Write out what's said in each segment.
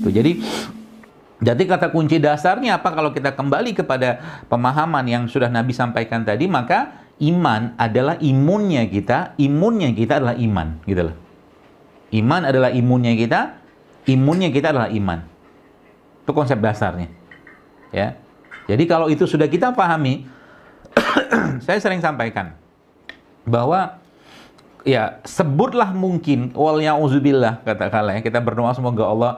Tuh, jadi kata kunci dasarnya apa kalau kita kembali kepada pemahaman yang sudah Nabi sampaikan tadi, maka iman adalah imunnya kita adalah iman, gitu loh. Iman adalah imunnya kita adalah iman. Itu konsep dasarnya. Ya. Jadi kalau itu sudah kita pahami, saya sering sampaikan bahwa ya sebutlah mungkin wal ya'udzubillah katakanlah ya, kita berdoa semoga Allah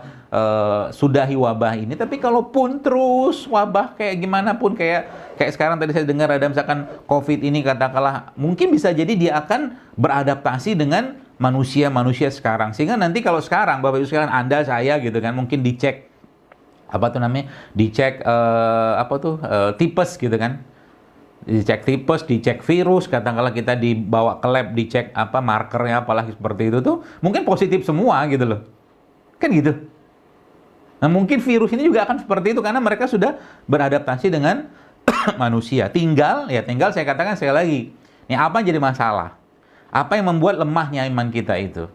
sudahi wabah ini, tapi kalaupun terus wabah kayak gimana pun, kayak sekarang tadi saya dengar ada misalkan COVID ini katakanlah, mungkin bisa jadi dia akan beradaptasi dengan manusia sekarang, sehingga nanti kalau sekarang Bapak Ibu sekalian, Anda, saya gitu kan, mungkin dicek tipes gitu kan, dicek virus, katakanlah kita dibawa ke lab, dicek markernya apalah seperti itu tuh, mungkin positif semua gitu loh. Kan gitu. Nah, mungkin virus ini juga akan seperti itu karena mereka sudah beradaptasi dengan manusia. Tinggal saya katakan sekali lagi, ini apa yang jadi masalah? Apa yang membuat lemahnya iman kita itu?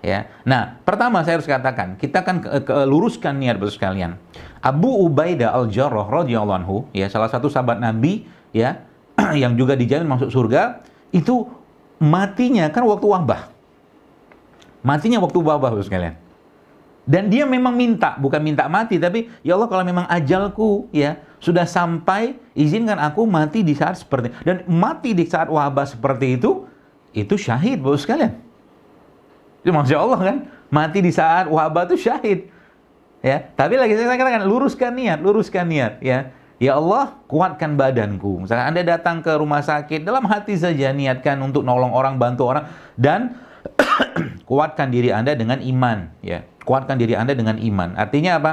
Ya. Nah, pertama saya harus katakan, kita akan luruskan niat Bapak sekalian. Abu Ubaidah Al-Jarrah radhiyallahu anhu, ya, salah satu sahabat Nabi, ya, yang juga dijamin masuk surga, itu matinya kan waktu wabah. Bapak sekalian. Dan dia memang bukan minta mati, tapi ya Allah, kalau memang ajalku ya sudah sampai, izinkan aku mati di saat seperti, dan mati di saat wabah seperti itu syahid Bapak sekalian. Itu Masya Allah kan, mati di saat wabah itu syahid. Ya, tapi lagi saya katakan, luruskan niat ya. Ya Allah, kuatkan badanku. Misalkan Anda datang ke rumah sakit, dalam hati saja niatkan untuk nolong orang, bantu orang, dan kuatkan diri Anda dengan iman, ya. Kuatkan diri Anda dengan iman. Artinya apa?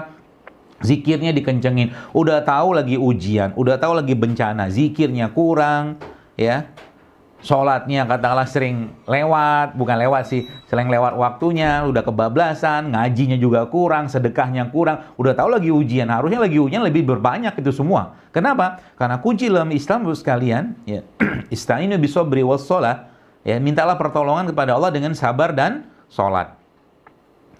Zikirnya dikencengin. Udah tahu lagi ujian, udah tahu lagi bencana, zikirnya kurang, ya. Sholatnya katakanlah sering sering lewat waktunya, udah kebablasan, ngajinya juga kurang, sedekahnya kurang, udah tahu lagi ujian, harusnya lagi ujian lebih berbanyak itu semua. Kenapa? Karena kunci dalam Islam sekalian, ya, ista'inu bisobri was sholat, ya, mintalah pertolongan kepada Allah dengan sabar dan sholat.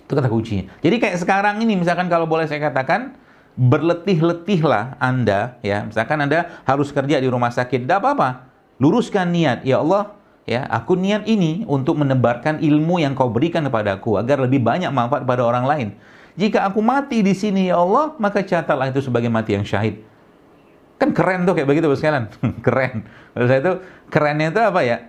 Itu kata kuncinya. Jadi kayak sekarang ini, misalkan kalau boleh saya katakan, berletih-letihlah Anda, ya, misalkan Anda harus kerja di rumah sakit, tidak apa-apa. Luruskan niat, ya Allah, ya, aku niat ini untuk menebarkan ilmu yang kau berikan kepadaku agar lebih banyak manfaat pada orang lain. Jika aku mati di sini, ya Allah, maka catatlah itu sebagai mati yang syahid. Kan keren tuh kayak begitu sekalian. Keren. Menurut saya itu kerennya itu apa ya?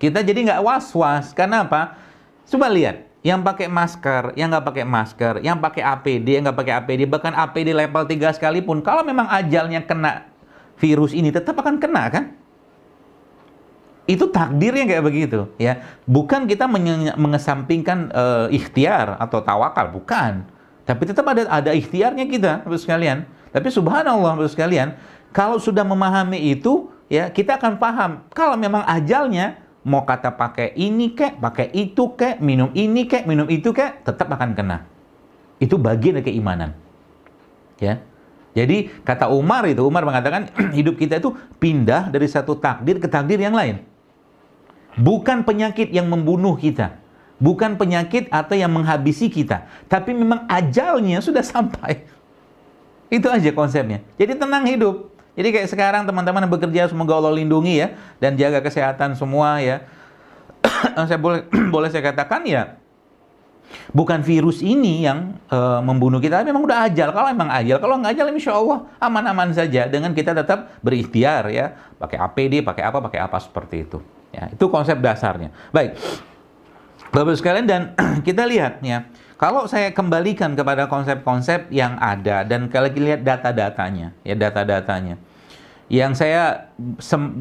Kita jadi nggak was-was. Karena apa? Coba lihat, yang pakai masker, yang nggak pakai masker, yang pakai APD, yang nggak pakai APD, bahkan APD level 3 sekalipun, kalau memang ajalnya kena virus ini, tetap akan kena kan? Itu takdirnya kayak begitu, ya. Bukan kita mengesampingkan ikhtiar atau tawakal, bukan. Tapi tetap ada ikhtiarnya kita, Bapak sekalian. Tapi subhanallah, Bapak sekalian, kalau sudah memahami itu, ya, kita akan paham. Kalau memang ajalnya, mau kata pakai ini kek, pakai itu kek, minum ini kek, minum itu kek, tetap akan kena. Itu bagian dari keimanan. Ya. Jadi kata Umar mengatakan hidup kita itu pindah dari satu takdir ke takdir yang lain. Bukan penyakit yang membunuh kita, bukan penyakit atau yang menghabisi kita, tapi memang ajalnya sudah sampai. Itu aja konsepnya. Jadi tenang hidup. Jadi kayak sekarang teman-teman yang bekerja, semoga Allah lindungi ya, dan jaga kesehatan semua ya. Saya boleh saya katakan ya, bukan virus ini yang membunuh kita, tapi memang udah ajal. Kalau memang ajal, kalau nggak ajal, insya Allah aman-aman saja dengan kita tetap berikhtiar ya, pakai APD, pakai apa seperti itu. Ya, itu konsep dasarnya. Baik, Bapak sekalian, dan kita lihat ya, kalau saya kembalikan kepada konsep-konsep yang ada dan kalau kita lihat data-datanya, yang saya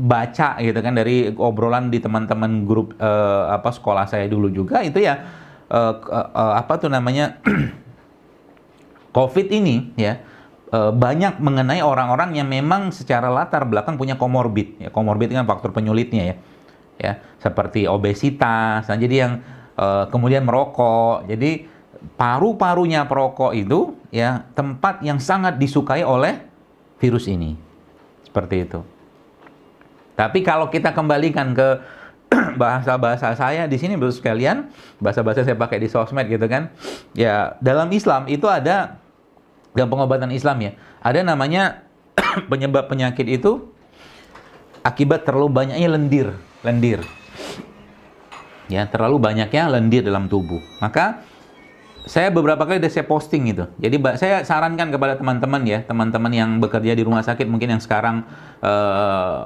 baca gitu kan dari obrolan di teman-teman grup sekolah saya dulu juga, itu ya COVID ini ya banyak mengenai orang-orang yang memang secara latar belakang punya komorbid. Ya, komorbid kan faktor penyulitnya ya, seperti obesitas. Nah, jadi yang kemudian merokok. Jadi paru-parunya perokok itu ya tempat yang sangat disukai oleh virus ini. Seperti itu. Tapi kalau kita kembalikan ke bahasa-bahasa saya di sini Bapak sekalian, bahasa-bahasa saya pakai di sosmed gitu kan. Ya, dalam Islam itu ada, dalam pengobatan Islam ya, ada namanya penyebab penyakit itu akibat terlalu banyaknya lendir. Ya, terlalu banyaknya lendir dalam tubuh. Maka saya beberapa kali saya posting itu. Jadi saya sarankan kepada teman-teman ya, teman-teman yang bekerja di rumah sakit, mungkin yang sekarang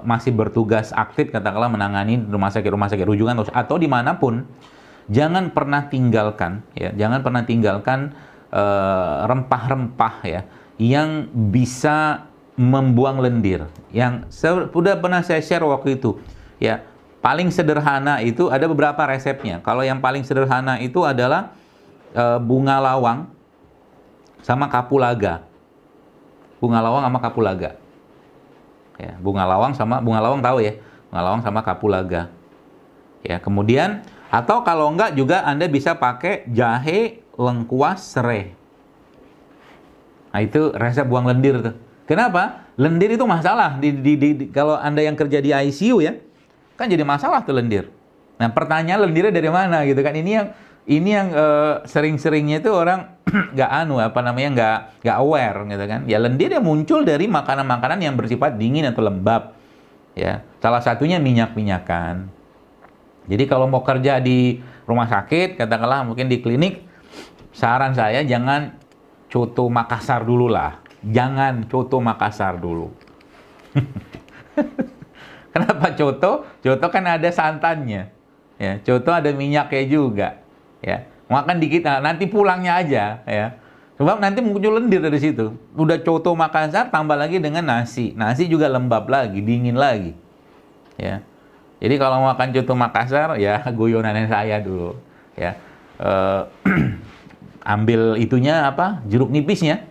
masih bertugas aktif katakanlah menangani rumah sakit rujukan atau dimanapun, jangan pernah tinggalkan rempah-rempah ya yang bisa membuang lendir. Yang sudah pernah saya share waktu itu ya, paling sederhana itu ada beberapa resepnya. Kalau yang paling sederhana itu adalah bunga lawang sama kapulaga. Bunga lawang sama kapulaga. Ya, bunga lawang tahu ya? Bunga lawang sama kapulaga. Ya, kemudian atau kalau enggak juga Anda bisa pakai jahe, lengkuas, serai. Nah, itu resep buang lendir tuh. Kenapa? Lendir itu masalah kalau Anda yang kerja di ICU ya. Kan jadi masalah tuh lendir. Nah, pertanyaan lendirnya dari mana gitu kan? Ini yang sering-seringnya itu orang nggak aware gitu kan. Ya lendir yang muncul dari makanan-makanan yang bersifat dingin atau lembab. Ya, salah satunya minyak-minyakan. Jadi kalau mau kerja di rumah sakit, katakanlah mungkin di klinik, saran saya jangan coto Makassar dulu lah. Jangan coto Makassar dulu. Kenapa coto? Coto kan ada santannya. Ya, coto ada minyaknya juga. Ya, makan dikit, nanti pulangnya aja ya. Sebab nanti muncul lendir dari situ. Udah coto Makassar tambah lagi dengan nasi. Nasi juga lembab lagi, dingin lagi. Ya. Jadi kalau makan coto Makassar ya guyonan saya dulu ya. Ambil itunya apa? Jeruk nipisnya.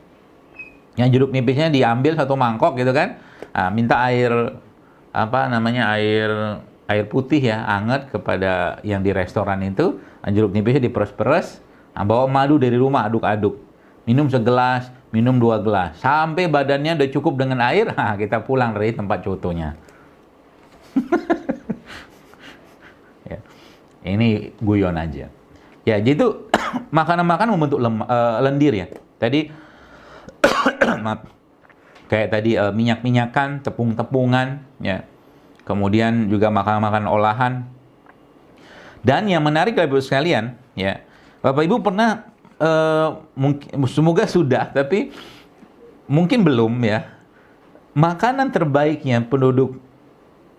Yang jeruk nipisnya diambil satu mangkok gitu kan. Nah, minta air air putih ya, anget kepada yang di restoran itu. Jeruk nipisnya diperes-peres, bawa madu dari rumah, aduk-aduk. Minum segelas, minum 2 gelas. Sampai badannya udah cukup dengan air, kita pulang dari tempat cotonya. Ya. Ini guyon aja. Ya, jadi makanan-makanan membentuk lendir ya. Tadi, maaf, kayak tadi minyak-minyakan, tepung-tepungan, ya. Kemudian juga makanan-makanan olahan. Dan yang menarik Bapak Ibu sekalian, ya, Bapak Ibu pernah, semoga sudah, tapi mungkin belum ya, makanan terbaiknya penduduk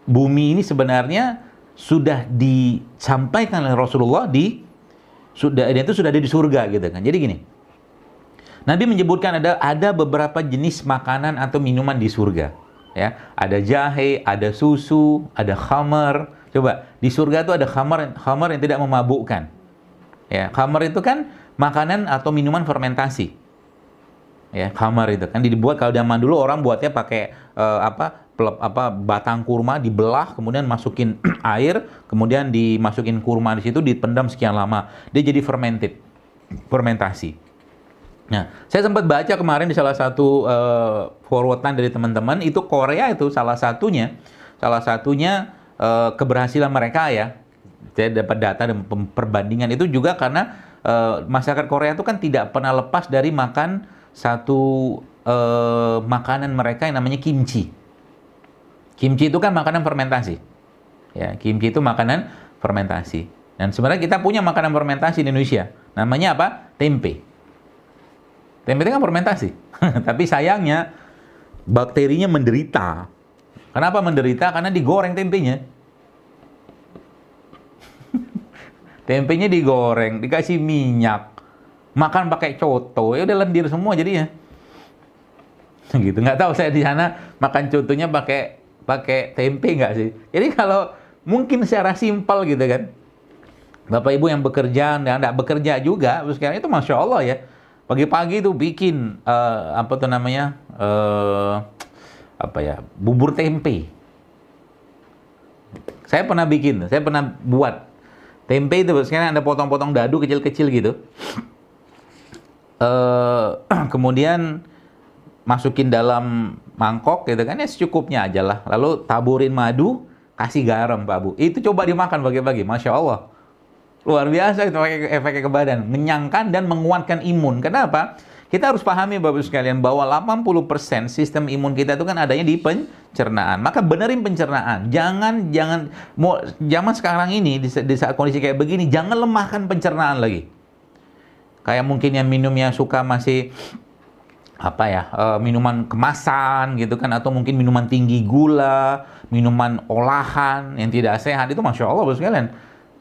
bumi ini sebenarnya sudah disampaikan oleh Rasulullah sudah ada di surga gitu kan. Jadi gini, Nabi menyebutkan ada beberapa jenis makanan atau minuman di surga. Ya, ada jahe, ada susu, ada khamar. Coba, di surga itu ada khamar yang tidak memabukkan. Ya, khamar itu kan makanan atau minuman fermentasi. Ya, khamar itu kan dibuat kalau zaman dulu orang buatnya pakai batang kurma dibelah, kemudian masukin air, kemudian dimasukin kurma di situ, dipendam sekian lama. Dia jadi fermentasi. Nah, saya sempat baca kemarin di salah satu forwardan dari teman-teman, itu Korea itu salah satunya keberhasilan mereka ya. Saya dapat data dan perbandingan itu juga karena masyarakat Korea itu kan tidak pernah lepas dari makan satu makanan mereka yang namanya kimchi. Kimchi itu kan makanan fermentasi. Ya, kimchi itu makanan fermentasi. Dan sebenarnya kita punya makanan fermentasi di Indonesia. Namanya apa? Tempe. Tempe itu kan fermentasi. Tapi sayangnya bakterinya menderita. Kenapa menderita? Karena digoreng tempenya. Tempenya digoreng, dikasih minyak. Makan pakai coto, ya udah lendir semua jadinya. Gitu. Nggak tahu saya di sana makan cotonya pakai tempe nggak sih? Jadi kalau mungkin secara simpel gitu kan. Bapak Ibu yang bekerja dan nggak bekerja juga, sekarang itu Masya Allah ya. Pagi-pagi tuh bikin bubur tempe. Saya pernah buat tempe itu. Sekarang ada potong-potong dadu kecil-kecil gitu. Kemudian masukin dalam mangkok gitu kan, ya secukupnya aja lah. Lalu taburin madu, kasih garam Pak Bu. Itu coba dimakan bagi-bagi, Masya Allah. Luar biasa itu efeknya ke badan. Mengenyangkan dan menguatkan imun. Kenapa? Kita harus pahami Bapak sekalian bahwa 80% sistem imun kita itu kan adanya di pencernaan. Maka benerin pencernaan. Jangan mau zaman sekarang ini di saat kondisi kayak begini, jangan lemahkan pencernaan lagi. Kayak mungkin yang minumnya suka masih minuman kemasan gitu kan, atau mungkin minuman tinggi gula, minuman olahan yang tidak sehat, itu Masya Allah Bapak sekalian,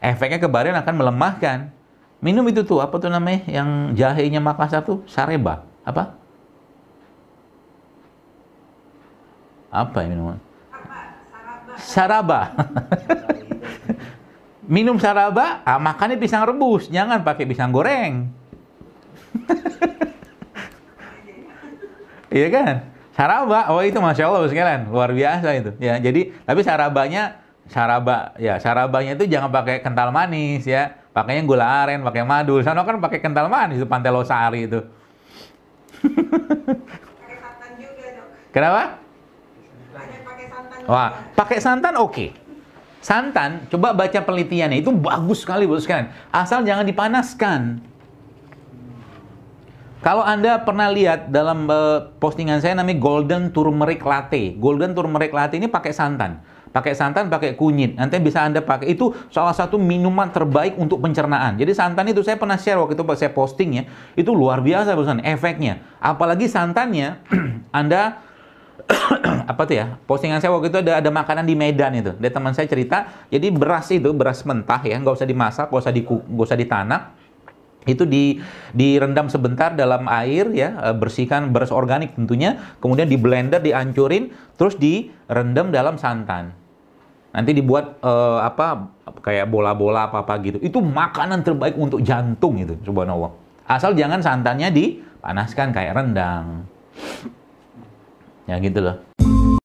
efeknya ke badan akan melemahkan. Minum itu tuh, apa tuh namanya, yang jahenya Makassar tuh, Sareba. Apa ya minuman? Saraba. Minum saraba, makannya pisang rebus, jangan pakai pisang goreng. Iya kan? Saraba, oh itu Masya Allah sekalian, luar biasa itu. Ya, jadi, tapi sarabanya itu jangan pakai kental manis ya. Pakainya gula aren, pakai madu. Sana kan pakai kental manis itu, Pantai Losari itu. Pakai santan juga, Dok. Kenapa? Ada pakai santan juga. Wah, pakai santan oke. Santan, coba baca penelitiannya, itu bagus sekali Bapak sekalian. Asal jangan dipanaskan. Kalau Anda pernah lihat dalam postingan saya namanya Golden Turmeric Latte. Golden Turmeric Latte ini pakai santan. Pakai santan, pakai kunyit. Nanti bisa Anda pakai. Itu salah satu minuman terbaik untuk pencernaan. Jadi santan itu saya pernah share waktu itu saya posting ya. Itu luar biasa pesan efeknya. Apalagi santannya Anda postingan saya waktu itu ada makanan di Medan itu. Ada teman saya cerita, jadi beras itu, beras mentah ya, nggak usah dimasak, nggak usah ditanak. Itu direndam sebentar dalam air ya, bersihkan beras organik tentunya, kemudian di blender, dihancurin, terus direndam dalam santan. Nanti dibuat kayak bola-bola apa gitu. Itu makanan terbaik untuk jantung itu, subhanallah. Asal jangan santannya dipanaskan kayak rendang. Ya gitu loh.